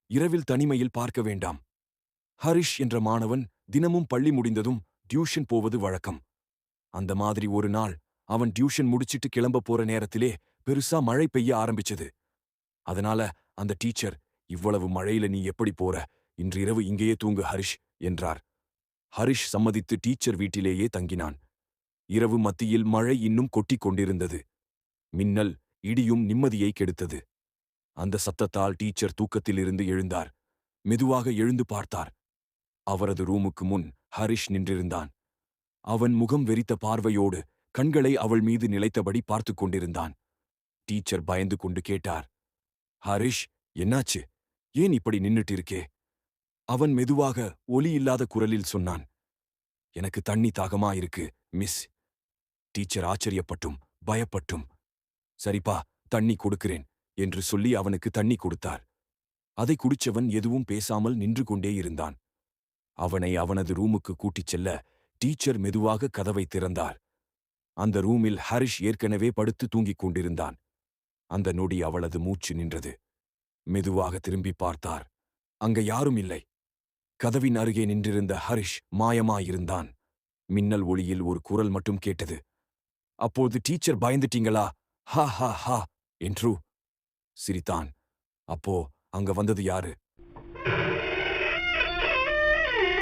இரவில் தனிமையில் பார்க்க வேண்டாம். ஹரிஷ் என்ற மாணவன் தினமும் பள்ளி முடிந்ததும் டியூஷன் போவது வழக்கம். அந்த மாதிரி ஒரு நாள் அவன் டியூஷன் முடிச்சிட்டு கிளம்ப போற நேரத்திலே பெருசா மழை பெய்ய ஆரம்பிச்சது. அதனால அந்த டீச்சர், "இவ்வளவு மழையில நீ எப்படி போற? இன்று இரவு இங்கேயே தூங்கு ஹரிஷ்" என்றார். ஹரிஷ் சம்மதித்து டீச்சர் வீட்டிலேயே தங்கினான். இரவு மத்தியில் மழை இன்னும் கொட்டிக் கொண்டிருந்தது. மின்னல், இடியும் நிம்மதியை கெடுத்தது. அந்த சத்தத்தால் டீச்சர் தூக்கத்திலிருந்து எழுந்தார். மெதுவாக எழுந்து பார்த்தார். அவரது ரூமுக்கு முன் ஹரிஷ் நின்றிருந்தான். அவன் முகம் வெறித்த பார்வையோடு கண்களை அவள் மீது நிலைத்தபடி பார்த்துக் கொண்டிருந்தான். டீச்சர் பயந்து கொண்டு கேட்டார், "ஹரிஷ், என்னாச்சு? ஏன் இப்படி நின்னுட்டு இருக்கே?" அவன் மெதுவாக ஒலி இல்லாத குரலில் சொன்னான், "எனக்கு தண்ணி தாகமா இருக்கு, மிஸ்." டீச்சர் ஆச்சரியப்பட்டும் பயப்பட்டும், "சரிப்பா, தண்ணி கொடுக்கிறேன்" என்று சொல்லி அவனுக்கு தண்ணி கொடுத்தார். அதை குடிச்சவன் எதுவும் பேசாமல் நின்று கொண்டே இருந்தான். அவனை அவனது ரூமுக்கு கூட்டிச் செல்ல டீச்சர் மெதுவாக கதவை திறந்தார். அந்த ரூமில் ஹரிஷ் ஏற்கனவே படுத்து தூங்கிக் கொண்டிருந்தான். அந்த நொடி அவளது மூச்சு நின்றது. மெதுவாக திரும்பி பார்த்தார். அங்க யாரும் இல்லை. கதவின் அருகே நின்றிருந்த ஹரிஷ் மாயமாயிருந்தான். மின்னல் ஒளியில் ஒரு குரல் மட்டும் கேட்டது. அப்போது டீச்சர் பயந்துட்டீங்களா? ஹா ஹா ஹா என்று சிரித்தான். அப்போ அங்க வந்தது யாரு?